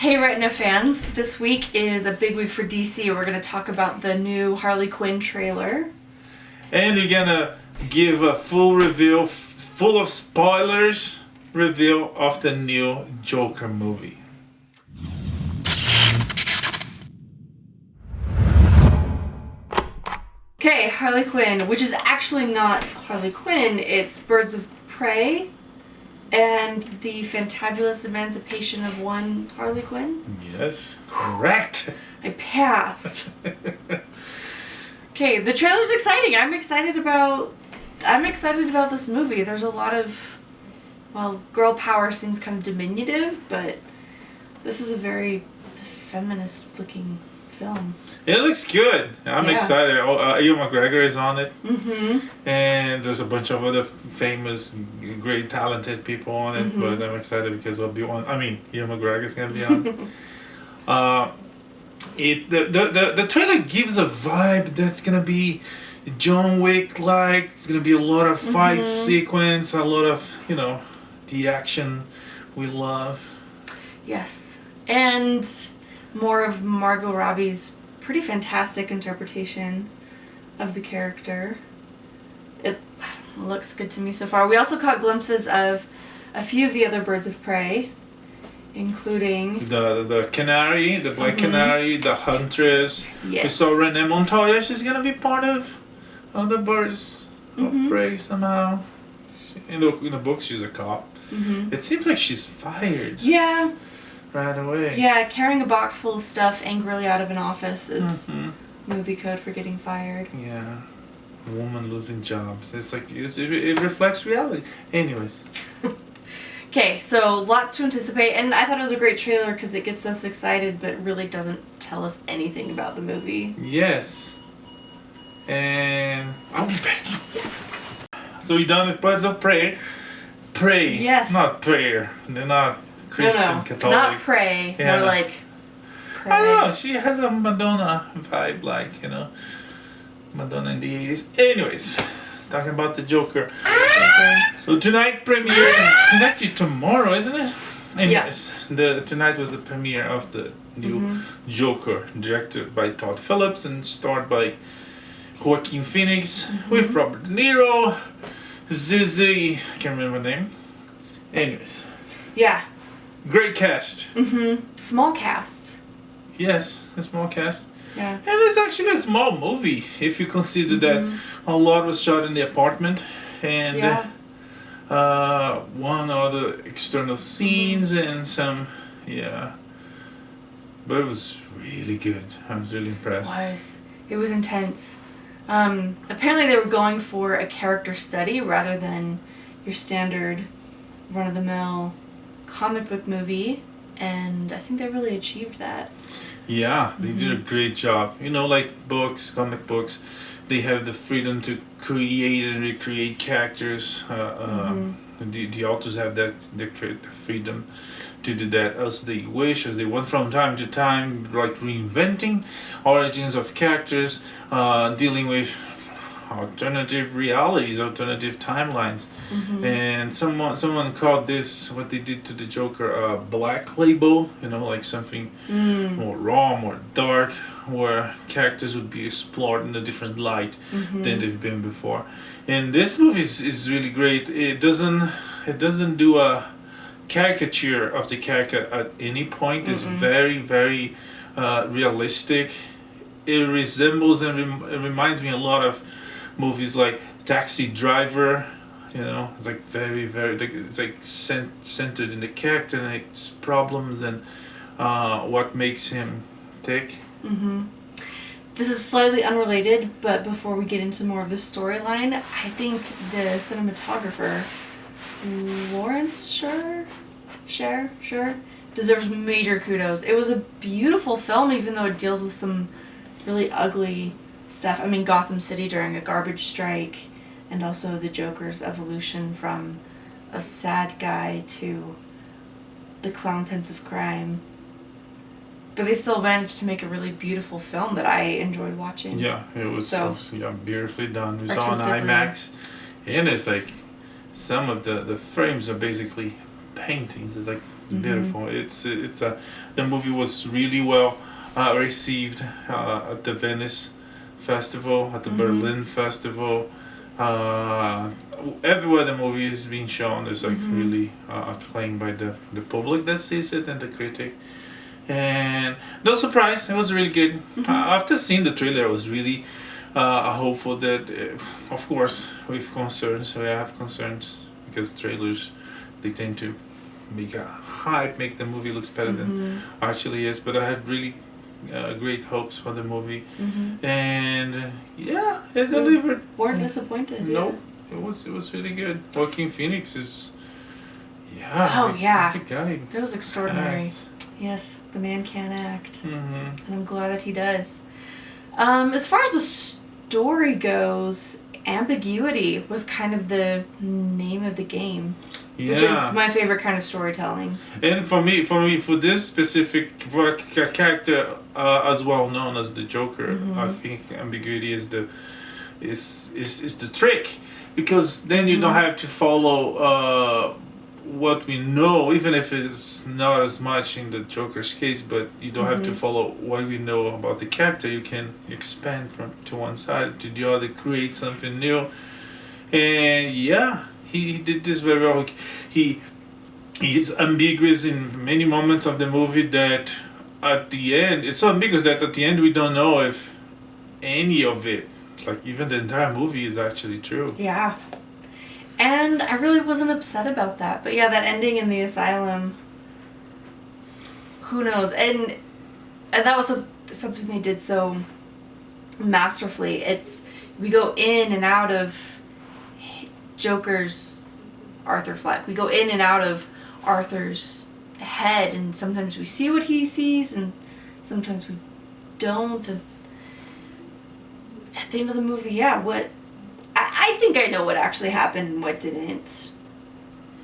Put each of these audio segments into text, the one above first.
Hey Retina fans, this week is a big week for DC. We're going to talk about the new Harley Quinn trailer. And we're gonna give a full reveal, full of spoilers, reveal of the new Joker movie. Okay, Harley Quinn, which is actually not Harley Quinn, it's Birds of Prey and the Fantaboulous Emancipation of one Harley Quinn. Yes, correct. I passed. Okay, the trailer's exciting. I'm excited about this movie. There's a lot of, well, girl power seems kind of diminutive, but this is a very feminist looking film. It looks good. I'm excited. Ewan McGregor is on it. Mm-hmm. And there's a bunch of other famous, great, talented people on it. Mm-hmm. But I'm excited because Ewan McGregor is gonna be on. The trailer gives a vibe that's gonna be John Wick like. It's gonna be a lot of fight sequence, a lot of the action we love. Yes, and more of Margot Robbie's pretty fantastic interpretation of the character. It looks good to me so far. We also caught glimpses of a few of the other Birds of Prey, including the canary, the black canary, the huntress. Yes. We saw Renee Montoya. She's gonna be part of the Birds of Prey somehow. In the book, she's a cop. It seems like she's fired. Yeah. Right away. Yeah, carrying a box full of stuff angrily out of an office is movie code for getting fired. Yeah. Woman losing jobs. It's like it reflects reality. Anyways. Okay, so lots to anticipate, and I thought it was a great trailer because it gets us excited, but really doesn't tell us anything about the movie. Yes. And I'll be back. Yes. So we done with Birds of Prey. Prey. Yes. Not prayer. They're not Christian, Catholic. Not pray. Yeah. More like pray. I don't know. She has a Madonna vibe, like, Madonna in the 80s. Anyways, let's talk about the Joker. So tonight premiere. It's actually tomorrow, isn't it? Anyways, tonight was the premiere of the new Joker, directed by Todd Phillips and starred by Joaquin Phoenix with Robert De Niro, Zizi, I can't remember her name. Anyways. Yeah. Great cast. Small cast. Yes, a small cast. Yeah. And it's actually a small movie if you consider that a lot was shot in the apartment and one other external scenes and some, But it was really good. I was really impressed. It was intense. Apparently they were going for a character study rather than your standard run-of-the-mill comic book movie, and I think they really achieved that. Yeah, they did a great job. Like comic books, they have the freedom to create and recreate characters. The authors have the freedom to do that as they wish, as they want from time to time, like reinventing origins of characters, dealing with alternative realities, alternative timelines. And someone called this, what they did to the Joker, black label, like something more raw, more dark, where characters would be explored in a different light than they've been before. And this movie is really great. It doesn't do a caricature of the character at any point. It's very, very realistic. It resembles and it reminds me a lot of movies like Taxi Driver. It's like very, very, it's like centered in the character and its problems and what makes him tick. This is slightly unrelated, but before we get into more of the storyline, I think the cinematographer, Lawrence Sher, deserves major kudos. It was a beautiful film, even though it deals with some really ugly stuff. I mean, Gotham City during a garbage strike, and also the Joker's evolution from a sad guy to the Clown Prince of Crime. But they still managed to make a really beautiful film that I enjoyed watching. Yeah, it was beautifully done. It was on Artistically. IMAX, and it's like some of the frames are basically paintings. It's like beautiful. It's the movie was really well received at the Venice Festival, at the Berlin Festival. Everywhere the movie is being shown is like really acclaimed by the public that sees it and the critic. And no surprise, it was really good. After seeing the trailer, I was really hopeful that, of course, with concerns, we have concerns because trailers, they tend to make a hype, make the movie looks better than actually is. But I had really great hopes for the movie, and yeah, it delivered. Weren't disappointed. No, it was really good. Joaquin Phoenix is, yeah. Oh yeah, the guy. That was extraordinary. Acts. Yes, the man can act, Mm-hmm. and I'm glad that he does. As far as the story goes, ambiguity was kind of the name of the game, which is my favorite kind of storytelling. And for this specific character, as well known as the Joker, I think ambiguity is the trick, because then you don't have to follow what we know, even if it's not as much in the Joker's case, but you don't have to follow what we know about the character. You can expand from to one side to the other, create something new. And yeah, he did this very well. He's ambiguous in many moments of the movie that at the end, it's so ambiguous that at the end we don't know if any of it, like even the entire movie, is actually true. Yeah. And I really wasn't upset about that. But yeah, that ending in the asylum, who knows? And that was something they did so masterfully. We go in and out of Joker's Arthur Fleck. We go in and out of Arthur's head, and sometimes we see what he sees and sometimes we don't. And at the end of the movie, yeah, I think I know what actually happened and what didn't.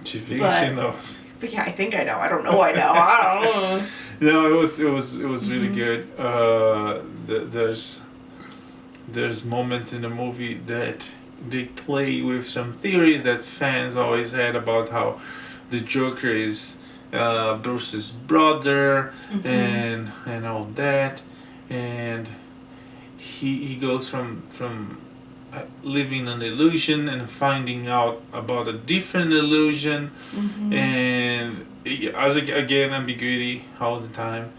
She thinks she knows. But yeah, I think I know. I don't know. I know. I don't know. No, it was really good. There's moments in the movie that they play with some theories that fans always had about how the Joker is Bruce's brother and all that, and he goes from living an illusion and finding out about a different illusion, and as again ambiguity all the time,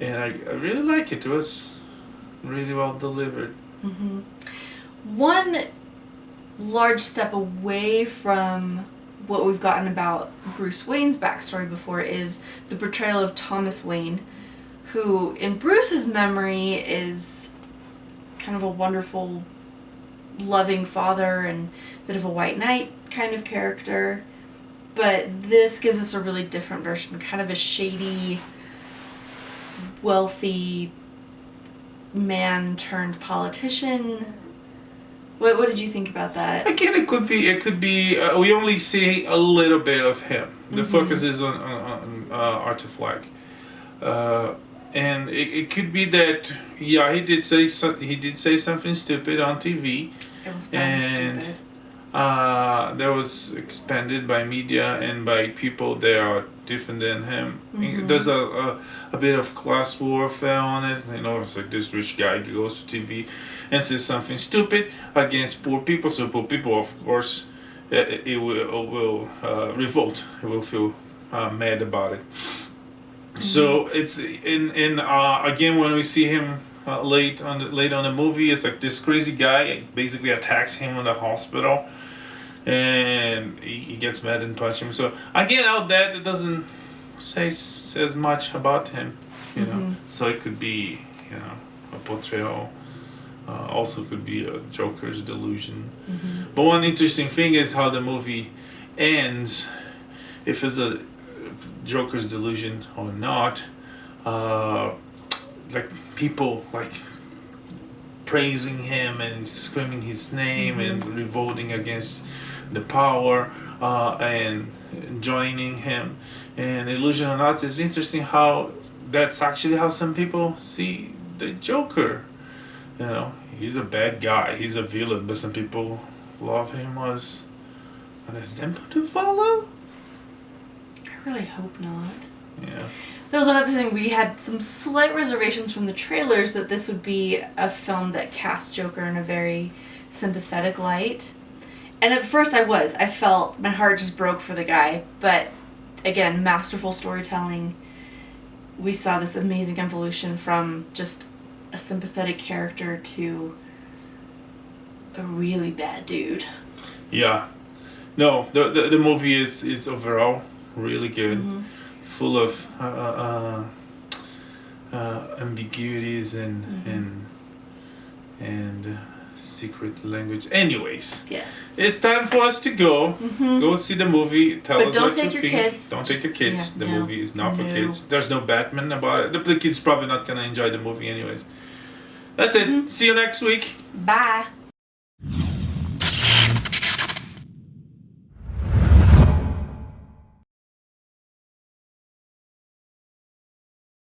and I really like it. It was really well delivered. One large step away from what we've gotten about Bruce Wayne's backstory before is the portrayal of Thomas Wayne, who in Bruce's memory is kind of a wonderful, loving father and a bit of a white knight kind of character. But this gives us a really different version, kind of a shady, wealthy man turned politician. What did you think about that? Again, it could be. We only see a little bit of him. The focus is on Arthur Fleck, and it could be that he did say something stupid on TV, It was and stupid. that was expanded by media and by people that are different than him. There's a bit of class warfare on it. It's like this rich guy goes to TV and says something stupid against poor people. So poor people, of course, it will revolt. It will feel mad about it. So it's in again when we see him late on the movie, it's like this crazy guy basically attacks him in the hospital, and he gets mad and punches him. So again, out that it doesn't says much about him, So it could be a portrayal. Also could be a Joker's delusion. But one interesting thing is how the movie ends. If it's a Joker's delusion or not, like people like praising him and screaming his name and revolting against the power and joining him. And illusion or not, is interesting how that's actually how some people see the Joker. He's a bad guy, he's a villain, but some people love him as an example to follow. I I really hope not. Yeah. That was another thing. We had some slight reservations from the trailers that this would be a film that cast Joker in a very sympathetic light. And at first I felt my heart just broke for the guy. But again, masterful storytelling. We saw this amazing evolution from just a sympathetic character to a really bad dude. Yeah. No, the movie is overall really good. Mm-hmm. Full of ambiguities and secret language. Anyways, Yes. it's time for us to go. Mm-hmm. Go see the movie. Tell But us don't what take you your think. kids. Don't take your kids. Yeah, The no. movie is not for No. kids. There's no Batman about it. The kids probably not gonna enjoy the movie anyways. That's it. Mm-hmm. See you next week. Bye.